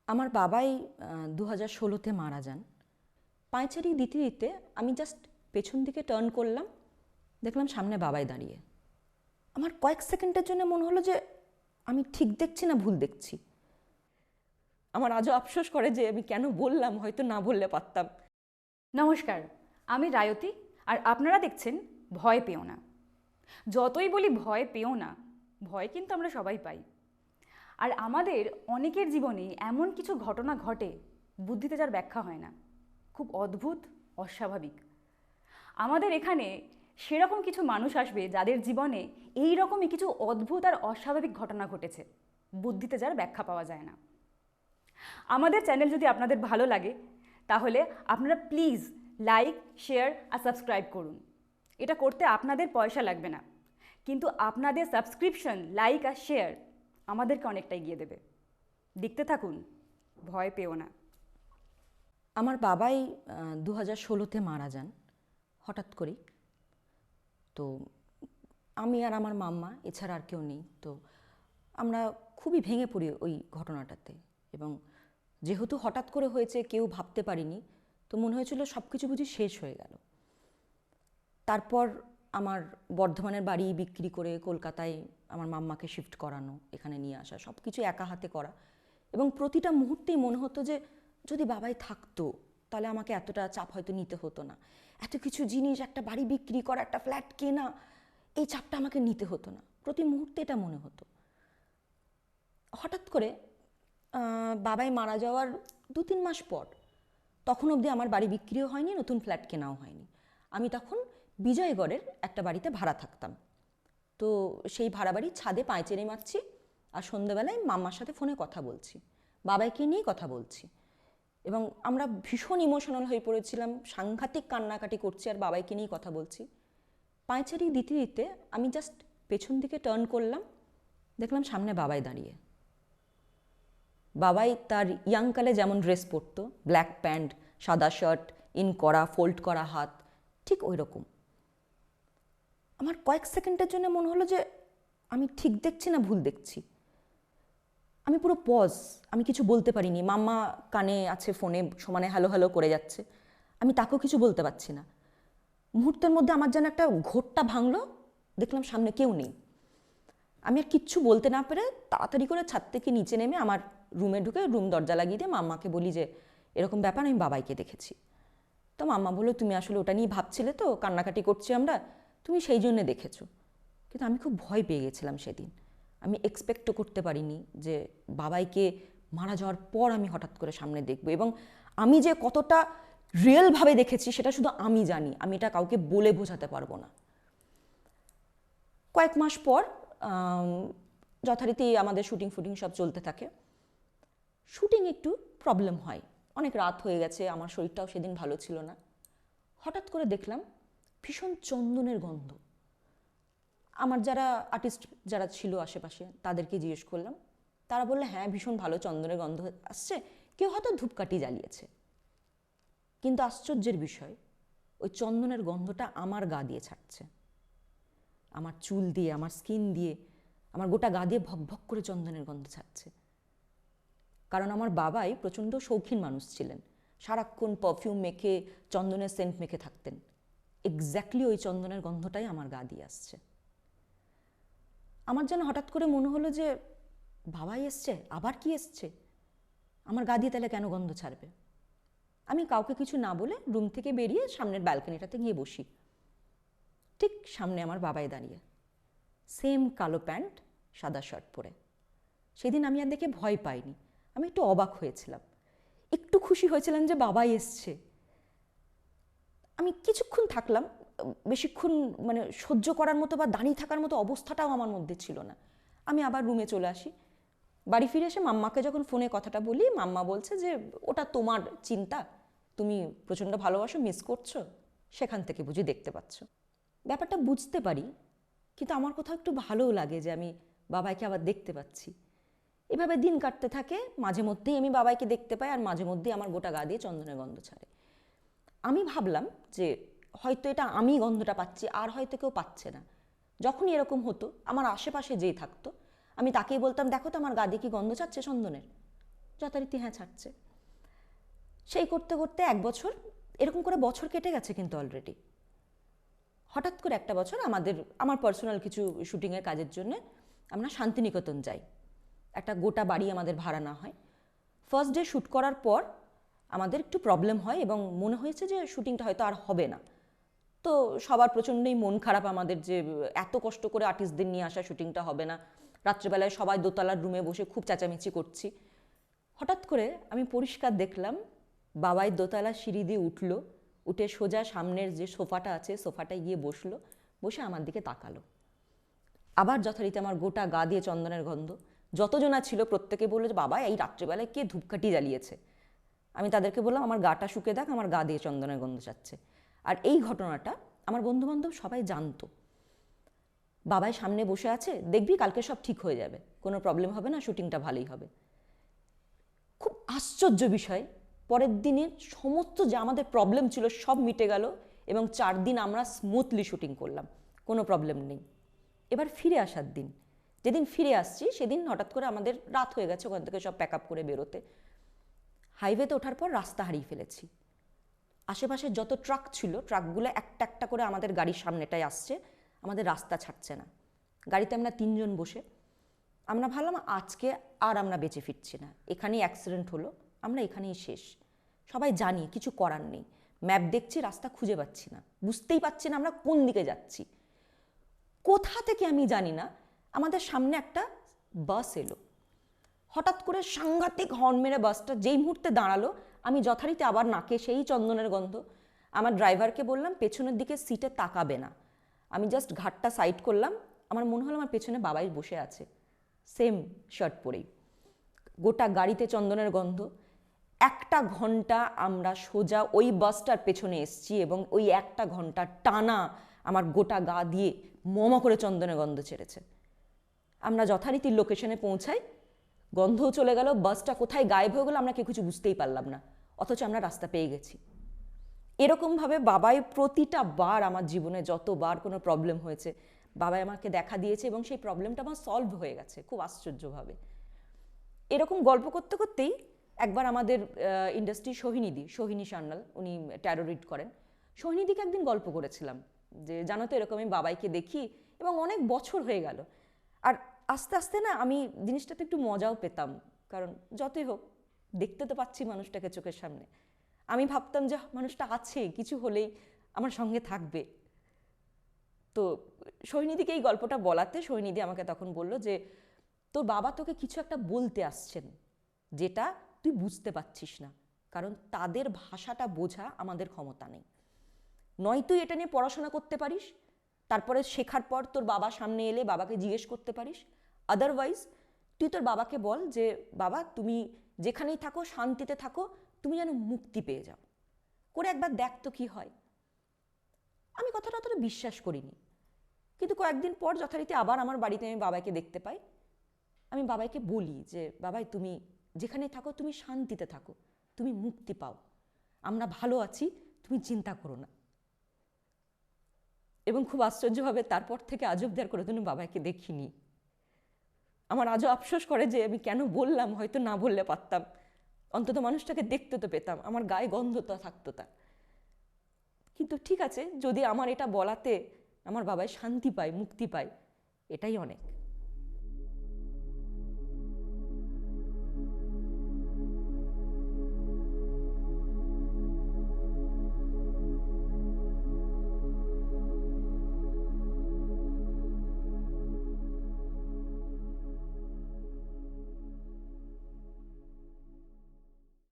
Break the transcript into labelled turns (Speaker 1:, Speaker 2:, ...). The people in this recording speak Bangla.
Speaker 1: আমার বাবাই 2016-তে মারা যান। পায়চারি দিতে দিতে আমি জাস্ট পেছন দিকে টার্ন করলাম, দেখলাম সামনে বাবাই দাঁড়িয়ে। আমার কয়েক সেকেন্ডের জন্য মনে হলো যে আমি ঠিক দেখছি না ভুল দেখছি। আমার আজও আফসোস করে যে আমি কেন বললাম, হয়তো না বললে পারতাম।
Speaker 2: নমস্কার, আমি রায়তী আর আপনারা দেখছেন ভয় পেও না। যতই বলি ভয় পেও না, ভয় কিন্তু আমরা সবাই পাই। আর আমাদের অনেকের জীবনে এমন কিছু ঘটনা ঘটে, বুদ্ধিতে যার ব্যাখ্যা হয় না, খুব অদ্ভুত, অস্বাভাবিক। আমাদের এখানে সেরকম কিছু মানুষ আসবে যাদের জীবনে এই রকমই কিছু অদ্ভুত আর অস্বাভাবিক ঘটনা ঘটেছে, বুদ্ধিতে যার ব্যাখ্যা পাওয়া যায় না। আমাদের চ্যানেল যদি আপনাদের ভালো লাগে তাহলে আপনারা প্লিজ লাইক, শেয়ার আর সাবস্ক্রাইব করুন। এটা করতে আপনাদের পয়সা লাগবে না, কিন্তু আপনাদের সাবস্ক্রিপশন, লাইক আর শেয়ার আমাদেরকে অনেকটা এগিয়ে দেবে। দেখতে থাকুন, ভয় পেও না।
Speaker 1: আমার বাবাই 2016-তে মারা যান হঠাৎ করেই। তো আমি আর আমার মাম্মা, এছাড়া আর কেউ নেই। তো আমরা খুবই ভেঙে পড়ি ওই ঘটনাটাতে। এবং যেহেতু হঠাৎ করে হয়েছে, কেউ ভাবতে পারিনি, তো মনে হয়েছিল সব কিছু বুঝি শেষ হয়ে গেল। তারপর আমার বর্ধমানের বাড়ি বিক্রি করে কলকাতায় আমার মাম্মাকে শিফট করানো, এখানে নিয়ে আসা, সব কিছু একা হাতে করা। এবং প্রতিটা মুহূর্তেই মনে হতো যে যদি বাবাই থাকতো তাহলে আমাকে এতটা চাপ হয়তো নিতে হতো না, এত কিছু জিনিস, একটা বাড়ি বিক্রি করা, একটা ফ্ল্যাট কেনা, এই চাপটা আমাকে নিতে হতো না। প্রতি মুহূর্তে এটা মনে হতো। হঠাৎ করে বাবাই মারা যাওয়ার 2-3 মাস পর, তখন অবধি আমার বাড়ি বিক্রিও হয়নি, নতুন ফ্ল্যাট কেনাও হয়নি। আমি তখন বিজয়গড়ের একটা বাড়িতে ভাড়া থাকতাম। তো সেই ভাড়া বাড়ির ছাদে পায়চারি মারছি, আর সন্ধ্যেবেলায় মাম্মার সাথে ফোনে কথা বলছি, বাবাইকে নিয়েই কথা বলছি। এবং আমরা ভীষণ ইমোশনাল হয়ে পড়েছিলাম, সাংঘাতিক কান্নাকাটি করছি আর বাবাইকে নিয়েই কথা বলছি। পায়চারি দিতে দিতে আমি জাস্ট পেছন দিকে টার্ন করলাম, দেখলাম সামনে বাবাই দাঁড়িয়ে। বাবাই তার ইয়াংকালে যেমন ড্রেস পরতো, ব্ল্যাক প্যান্ট, সাদা শার্ট, ইন করা, ফোল্ড করা হাত, ঠিক ওই রকম। আমার কয়েক সেকেন্ডের জন্য মনে হলো যে আমি ঠিক দেখছি না ভুল দেখছি। আমি পুরো পজ, আমি কিছু বলতে পারিনি। মাম্মা কানে আছে, ফোনে সমানে হ্যালো হ্যালো করে যাচ্ছে, আমি তাকেও কিছু বলতে পারছি না। মুহূর্তের মধ্যে আমার যেন একটা ঘোরটা ভাঙলো, দেখলাম সামনে কেউ নেই। আমি আর কিচ্ছু বলতে না পেরে তাড়াতাড়ি করে ছাদ থেকে নিচে নেমে আমার রুমে ঢুকে রুম দরজা লাগিয়ে দিয়ে মাম্মাকে বলি যে এরকম ব্যাপার, আমি বাবাইকে দেখেছি। তো মাম্মা বললো, তুমি আসলে ওটা নিয়ে ভাবছিলে, তো কান্নাকাটি করছি আমরা, তুমি সেই জন্য দেখেছো। কিন্তু আমি খুব ভয় পেয়ে গেছিলাম সেদিন। আমি এক্সপেক্টও করতে পারিনি যে বাবাইকে মারা যাওয়ার পর আমি হঠাৎ করে সামনে দেখব। এবং আমি যে কতটা রিয়েলভাবে দেখেছি সেটা শুধু আমি জানি, আমি এটা কাউকে বলে বোঝাতে পারবো না। কয়েক মাস পর যথারীতি আমাদের শুটিং ফুটিং সব চলতে থাকে। শুটিং একটু প্রবলেম হয়, অনেক রাত হয়ে গেছে, আমার শরীরটাও সেদিন ভালো ছিল না। হঠাৎ করে দেখলাম ভীষণ চন্দনের গন্ধ। আমার যারা আর্টিস্ট যারা ছিল আশেপাশে তাদেরকে জিজ্ঞেস করলাম, তারা বললে হ্যাঁ ভীষণ ভালো চন্দনের গন্ধ আসছে, কেউ হয়তো ধূপকাঠি জ্বালিয়েছে। কিন্তু আশ্চর্যের বিষয়, ওই চন্দনের গন্ধটা আমার গা দিয়ে ছাড়ছে, আমার চুল দিয়ে, আমার স্কিন দিয়ে, আমার গোটা গা দিয়ে ভক ভক করে চন্দনের গন্ধ ছাড়ছে। কারণ আমার বাবাই প্রচণ্ড শৌখিন মানুষ ছিলেন, সারাক্ষণ পারফিউম মেখে, চন্দনের সেন্ট মেখে থাকতেন। এক্স্যাক্টলি ওই চন্দনের গন্ধটাই আমার গা দিয়ে আসছে। আমার যেন হঠাৎ করে মনে হলো যে বাবাই এসছে, আবার কি এসছে, আমার গা দিয়ে তাহলে কেন গন্ধ ছাড়বে। আমি কাউকে কিছু না বলে রুম থেকে বেরিয়ে সামনের ব্যালকনিটাতে গিয়ে বসি। ঠিক সামনে আমার বাবাই দাঁড়িয়ে, সেম কালো প্যান্ট, সাদা শার্ট পরে। সেদিন আমি আর দেখে ভয় পাইনি, আমি একটু অবাক হয়েছিলাম, একটু খুশি হয়েছিলাম যে বাবাই এসছে। আমি কিছুক্ষণ থাকলাম, বেশিক্ষণ মানে সহ্য করার মতো বা দাঁড়িয়ে থাকার মতো অবস্থাটাও আমার মধ্যে ছিল না। আমি আবার রুমে চলে আসি। বাড়ি ফিরে এসে মাম্মাকে যখন ফোনে কথাটা বলি, মাম্মা বলছে যে ওটা তোমার চিন্তা, তুমি প্রচণ্ড ভালোবাসো, মিস করছো, সেখান থেকে বুঝি দেখতে পাচ্ছ। ব্যাপারটা বুঝতে পারি, কিন্তু আমার কোথাও একটু ভালোও লাগে যে আমি বাবাইকে আবার দেখতে পাচ্ছি। এভাবে দিন কাটতে থাকে, মাঝে মধ্যেই আমি বাবাইকে দেখতে পাই, আর মাঝে মধ্যেই আমার গোটা গা দিয়ে চন্দনের গন্ধ ছাড়ে। আমি ভাবলাম যে হয়তো এটা আমি গন্ধটা পাচ্ছি, আর হয়তো কেউ পাচ্ছে না। যখনই এরকম হতো, আমার আশেপাশে যেই থাকতো, আমি তাকেই বলতাম, দেখো তো আমার গা দিয়ে কি গন্ধ ছাড়ছে চন্দনের। যথারীতি হ্যাঁ ছাড়ছে। সেই করতে করতে 1 বছর, এরকম করে বছর কেটে গেছে কিন্তু অলরেডি। হঠাৎ করে একটা বছর আমার পার্সোনাল কিছু শুটিংয়ের কাজের জন্য আমরা শান্তিনিকেতন যাই। একটা গোটা বাড়ি আমাদের ভাড়া না হয়। ফার্স্ট ডে শ্যুট করার পর আমাদের একটু প্রবলেম হয় এবং মনে হয়েছে যে শুটিংটা হয়তো আর হবে না। তো সবার প্রচণ্ডই মন খারাপ আমাদের, যে এত কষ্ট করে আর্টিস্টদের নিয়ে আসা, শুটিংটা হবে না। রাত্রেবেলায় সবাই দোতলার রুমে বসে খুব চেঁচামেচি করছি। হঠাৎ করে আমি পরিষ্কার দেখলাম বাবাই দোতলা সিঁড়ি দিয়ে উঠলো, উঠে সোজা সামনের যে সোফাটা আছে সোফাটায় গিয়ে বসলো, বসে আমার দিকে তাকালো। আবার যথারীতি আমার গোটা গা দিয়ে চন্দনের গন্ধ। যতজনা ছিল প্রত্যেকে বললো যে বাবা এই রাত্রেবেলায় কে ধূপকাঠি জ্বালিয়েছে। আমি তাদেরকে বললাম আমার গাটা শুকে দেখ, আমার গা দিয়ে চন্দনের গন্ধ যাচ্ছে। আর এই ঘটনাটা আমার বন্ধুবান্ধব সবাই জানতো। বাবাই সামনে বসে আছে, দেখবি কালকে সব ঠিক হয়ে যাবে, কোনো প্রবলেম হবে না, শুটিংটা ভালোই হবে। খুব আশ্চর্য বিষয়, পরের দিনে সমস্ত যে আমাদের প্রবলেম ছিল সব মিটে গেল এবং 4 দিন আমরা স্মুথলি শুটিং করলাম, কোনো প্রবলেম নেই। এবার ফিরে আসার দিন, যেদিন ফিরে আসছি সেদিন হঠাৎ করে আমাদের রাত হয়ে গেছে ওখান থেকে সব প্যাক আপ করে বেরোতে। হাইওয়েতে ওঠার পর রাস্তা হারিয়ে ফেলেছি। আশেপাশে যত ট্রাক ছিল ট্রাকগুলো একটা একটা করে আমাদের গাড়ির সামনেটায় আসছে, আমাদের রাস্তা ছাড়ছে না। গাড়িতে আমরা 3 জন বসে, আমরা ভাবলাম আজকে আর আমরা বেঁচে ফিরছি না, এখানেই অ্যাক্সিডেন্ট হলো, আমরা এখানেই শেষ। সবাই জানি কিছু করার নেই। ম্যাপ দেখছি, রাস্তা খুঁজে পাচ্ছি না, বুঝতেই পারছি না আমরা কোন দিকে যাচ্ছি। কোথা থেকে আমি জানি না আমাদের সামনে একটা বাস এলো। হঠাৎ করে সাংঘাতিক হর্ন মেরে বাসটা যেই মুহূর্তে দাঁড়ালো, আমি যথারীতি আবার নাকে সেই চন্দনের গন্ধ। আমার ড্রাইভারকে বললাম পেছনের দিকে সিটে তাকাবে না। আমি জাস্ট ঘাটটা সাইড করলাম, আমার মনে হলো আমার পেছনে বাবাই বসে আছে, সেম শার্ট পরেই। গোটা গাড়িতে চন্দনের গন্ধ। 1 ঘন্টা আমরা সোজা ওই বাসটার পেছনে এসছি এবং ওই 1 ঘন্টা টানা আমার গোটা গা দিয়ে মম করে চন্দনের গন্ধ ছেড়েছে। আমরা যথারীতি লোকেশনে পৌঁছাই, গন্ধও চলে গেল, বাসটা কোথায় গায়েব হয়ে গেল আমরা কেউ কিছু বুঝতেই পারলাম না, অথচ আমরা রাস্তা পেয়ে গেছি। এরকমভাবে বাবাই প্রতিটা বার আমার জীবনে যতবার কোনো প্রবলেম হয়েছে বাবাই আমাকে দেখা দিয়েছে এবং সেই প্রবলেমটা আমার সলভ হয়ে গেছে খুব আশ্চর্যভাবে। এরকম গল্প করতে করতেই একবার আমাদের ইন্ডাস্ট্রি সোহিনী সান্যাল, উনি ট্যারো রিড করেন, সোহিনীদিকে একদিন গল্প করেছিলাম যে জানো তো এরকম আমি বাবাইকে দেখি এবং অনেক বছর হয়ে গেল। আর আস্তে আস্তে না আমি জিনিসটাতে একটু মজাও পেতাম, কারণ যতই হোক দেখতে তো পাচ্ছি মানুষটাকে চোখের সামনে। আমি ভাবতাম যে মানুষটা আছে, কিছু হলেই আমার সঙ্গে থাকবে। তো সোহিনীদিকে এই গল্পটা বলাতে সোহিনীদি আমাকে তখন বলল যে তোর বাবা তোকে কিছু একটা বলতে আসছেন যেটা তুই বুঝতে পারছিস না, কারণ তাদের ভাষাটা বোঝা আমাদের ক্ষমতা নেই। নয় তুই এটা নিয়ে পড়াশোনা করতে পারিস, তারপরে শেখার পর তোর বাবা সামনে এলে বাবাকে জিজ্ঞেস করতে পারিস, আদারওয়াইজ তুই তোর বাবাকে বল যে বাবা তুমি যেখানেই থাকো শান্তিতে থাকো, তুমি যেন মুক্তি পেয়ে যাও, করে একবার দেখ তো কি হয়। আমি কথাটা অতটা বিশ্বাস করিনি, কিন্তু কয়েকদিন পর যথারীতি আবার আমার বাড়িতে আমি বাবাকে দেখতে পাই। আমি বাবাইকে বলি যে বাবাই তুমি যেখানে থাকো তুমি শান্তিতে থাকো, তুমি মুক্তি পাও, আমরা ভালো আছি, তুমি চিন্তা করো না। এবং খুব আশ্চর্যভাবে তারপর থেকে আজ অব্দি আর কোনোদিনও বাবাইকে দেখিনি। আমার আজও আফসোস করে যে আমি কেন বললাম, হয়তো না বললে পারতাম, অন্তত মানুষটাকে দেখতে তো পেতাম, আমার গায়ে গন্ধটা থাকতো তার। কিন্তু ঠিক আছে, যদি আমার এটা বলাতে আমার বাবাই শান্তি পায়, মুক্তি পায়, এটাই অনেক।